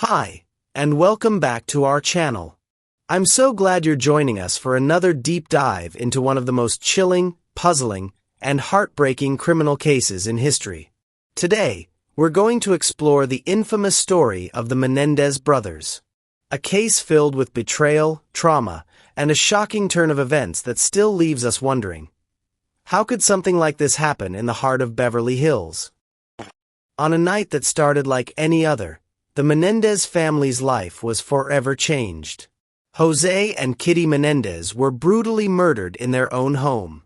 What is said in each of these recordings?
Hi, and welcome back to our channel. I'm so glad you're joining us for another deep dive into one of the most chilling, puzzling, and heartbreaking criminal cases in history. Today, we're going to explore the infamous story of the Menendez brothers. A case filled with betrayal, trauma, and a shocking turn of events that still leaves us wondering. How could something like this happen in the heart of Beverly Hills? On a night that started like any other, the Menendez family's life was forever changed. José and Kitty Menendez were brutally murdered in their own home.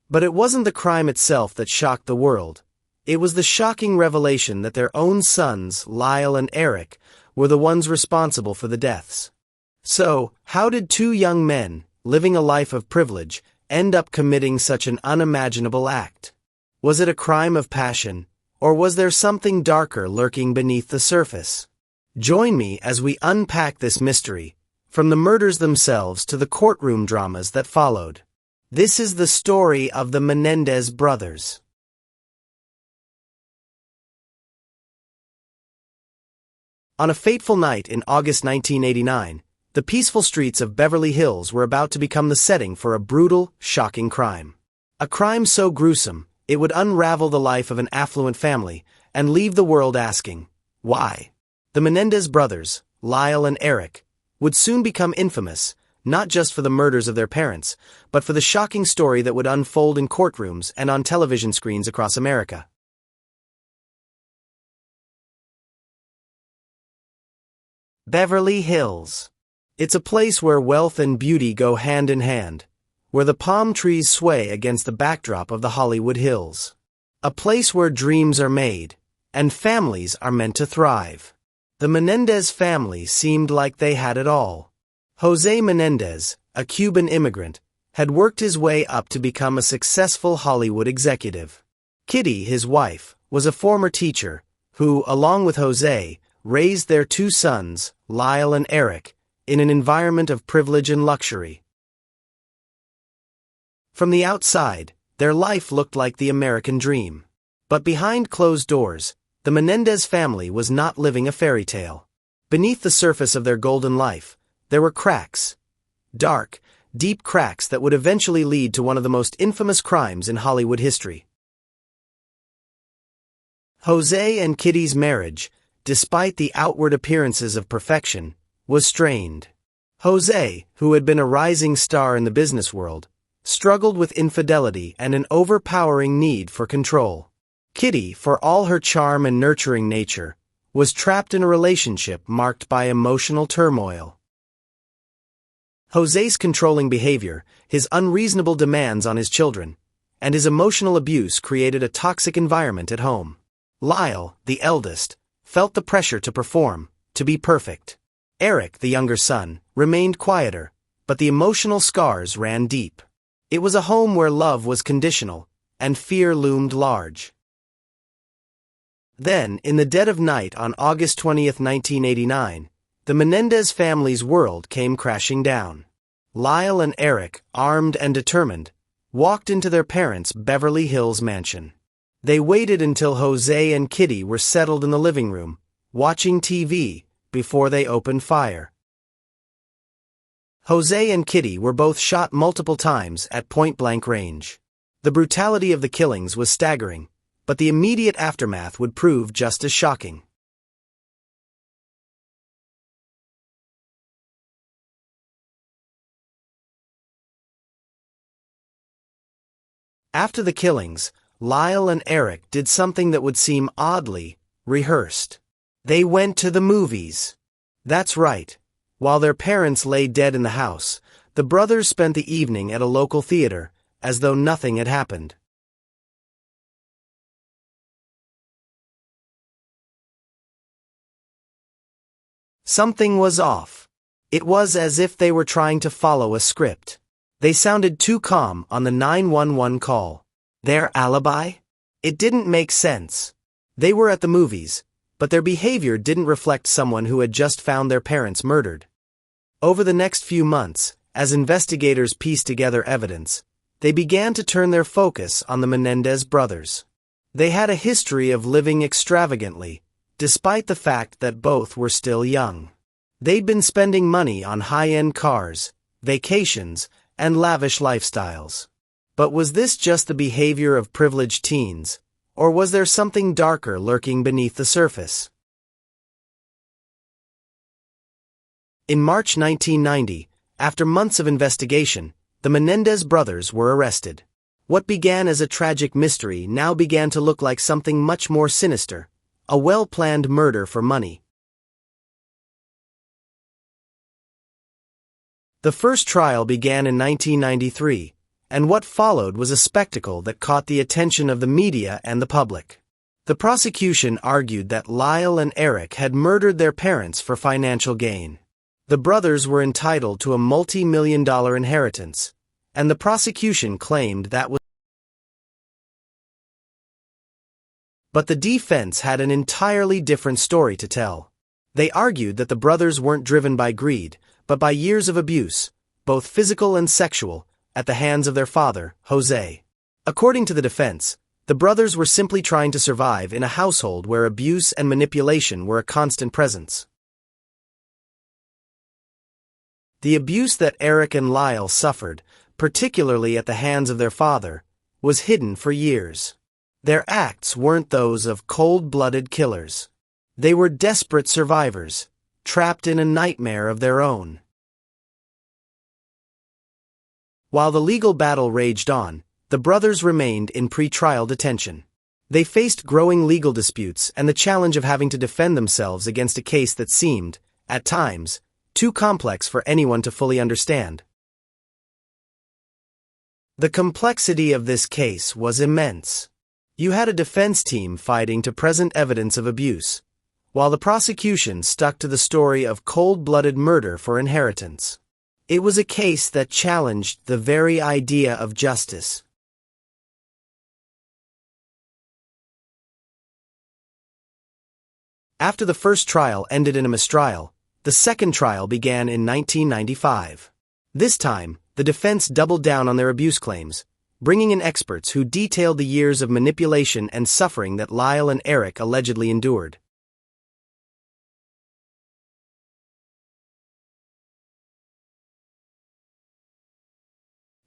But it wasn't the crime itself that shocked the world. It was the shocking revelation that their own sons, Lyle and Erik, were the ones responsible for the deaths. So, how did two young men, living a life of privilege, end up committing such an unimaginable act? Was it a crime of passion, or was there something darker lurking beneath the surface? Join me as we unpack this mystery, from the murders themselves to the courtroom dramas that followed. This is the story of the Menendez brothers. On a fateful night in August 1989, the peaceful streets of Beverly Hills were about to become the setting for a brutal, shocking crime. A crime so gruesome, it would unravel the life of an affluent family and leave the world asking, why? The Menendez brothers, Lyle and Erik, would soon become infamous, not just for the murders of their parents, but for the shocking story that would unfold in courtrooms and on television screens across America. Beverly Hills. It's a place where wealth and beauty go hand in hand, where the palm trees sway against the backdrop of the Hollywood Hills. A place where dreams are made, and families are meant to thrive. The Menendez family seemed like they had it all. José Menendez, a Cuban immigrant, had worked his way up to become a successful Hollywood executive. Kitty, his wife, was a former teacher, who, along with José, raised their two sons, Lyle and Erik, in an environment of privilege and luxury. From the outside, their life looked like the American dream. But behind closed doors, the Menendez family was not living a fairy tale. Beneath the surface of their golden life, there were cracks. Dark, deep cracks that would eventually lead to one of the most infamous crimes in Hollywood history. José and Kitty's marriage, despite the outward appearances of perfection, was strained. José, who had been a rising star in the business world, struggled with infidelity and an overpowering need for control. Kitty, for all her charm and nurturing nature, was trapped in a relationship marked by emotional turmoil. José's controlling behavior, his unreasonable demands on his children, and his emotional abuse created a toxic environment at home. Lyle, the eldest, felt the pressure to perform, to be perfect. Erik, the younger son, remained quieter, but the emotional scars ran deep. It was a home where love was conditional, and fear loomed large. Then, in the dead of night on August 20th, 1989, the Menendez family's world came crashing down. Lyle and Erik, armed and determined, walked into their parents' Beverly Hills mansion. They waited until José and Kitty were settled in the living room, watching TV, before they opened fire. José and Kitty were both shot multiple times at point-blank range. The brutality of the killings was staggering, but the immediate aftermath would prove just as shocking. After the killings, Lyle and Erik did something that would seem oddly rehearsed. They went to the movies. That's right. While their parents lay dead in the house, the brothers spent the evening at a local theater, as though nothing had happened. Something was off. It was as if they were trying to follow a script. They sounded too calm on the 911 call. Their alibi? It didn't make sense. They were at the movies, but their behavior didn't reflect someone who had just found their parents murdered. Over the next few months, as investigators pieced together evidence, they began to turn their focus on the Menendez brothers. They had a history of living extravagantly, despite the fact that both were still young. They'd been spending money on high-end cars, vacations, and lavish lifestyles. But was this just the behavior of privileged teens, or was there something darker lurking beneath the surface? In March 1990, after months of investigation, the Menendez brothers were arrested. What began as a tragic mystery now began to look like something much more sinister, a well-planned murder for money. The first trial began in 1993, and what followed was a spectacle that caught the attention of the media and the public. The prosecution argued that Lyle and Erik had murdered their parents for financial gain. The brothers were entitled to a multi-million-dollar inheritance, and the prosecution claimed that was. But the defense had an entirely different story to tell. They argued that the brothers weren't driven by greed, but by years of abuse, both physical and sexual, at the hands of their father, José. According to the defense, the brothers were simply trying to survive in a household where abuse and manipulation were a constant presence. The abuse that Erik and Lyle suffered, particularly at the hands of their father, was hidden for years. Their acts weren't those of cold-blooded killers. They were desperate survivors, trapped in a nightmare of their own. While the legal battle raged on, the brothers remained in pre-trial detention. They faced growing legal disputes and the challenge of having to defend themselves against a case that seemed, at times, too complex for anyone to fully understand. The complexity of this case was immense. You had a defense team fighting to present evidence of abuse, while the prosecution stuck to the story of cold-blooded murder for inheritance. It was a case that challenged the very idea of justice. After the first trial ended in a mistrial, the second trial began in 1995. This time, the defense doubled down on their abuse claims, bringing in experts who detailed the years of manipulation and suffering that Lyle and Erik allegedly endured.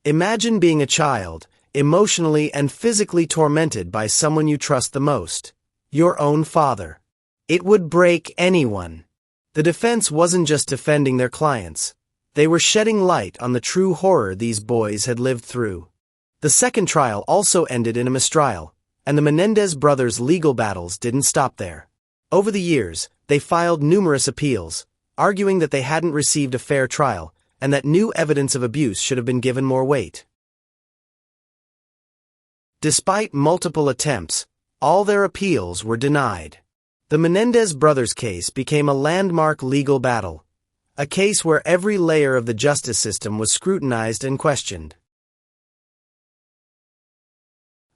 Imagine being a child, emotionally and physically tormented by someone you trust the most, your own father. It would break anyone. The defense wasn't just defending their clients. They were shedding light on the true horror these boys had lived through. The second trial also ended in a mistrial, and the Menendez brothers' legal battles didn't stop there. Over the years, they filed numerous appeals, arguing that they hadn't received a fair trial, and that new evidence of abuse should have been given more weight. Despite multiple attempts, all their appeals were denied. The Menendez brothers' case became a landmark legal battle, a case where every layer of the justice system was scrutinized and questioned.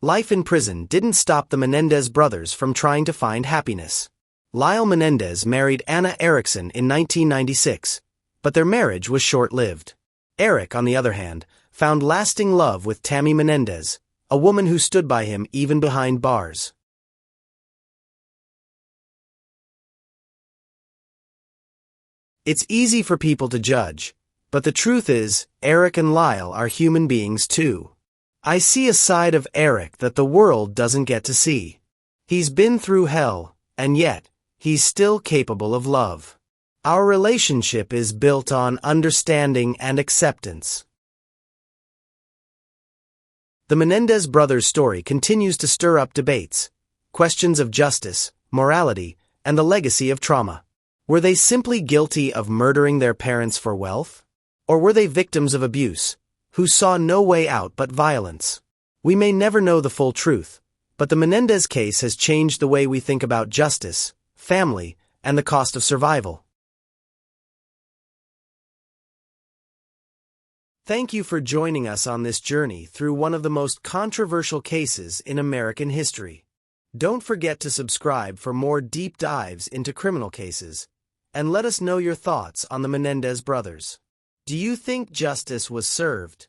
Life in prison didn't stop the Menendez brothers from trying to find happiness. Lyle Menendez married Anna Erickson in 1996, but their marriage was short-lived. Erik, on the other hand, found lasting love with Tammy Menendez, a woman who stood by him even behind bars. It's easy for people to judge, but the truth is, Erik and Lyle are human beings too. I see a side of Erik that the world doesn't get to see. He's been through hell, and yet, he's still capable of love. Our relationship is built on understanding and acceptance. The Menendez brothers' story continues to stir up debates, questions of justice, morality, and the legacy of trauma. Were they simply guilty of murdering their parents for wealth? Or were they victims of abuse, who saw no way out but violence? We may never know the full truth, but the Menendez case has changed the way we think about justice, family, and the cost of survival. Thank you for joining us on this journey through one of the most controversial cases in American history. Don't forget to subscribe for more deep dives into criminal cases, and let us know your thoughts on the Menendez brothers. Do you think justice was served?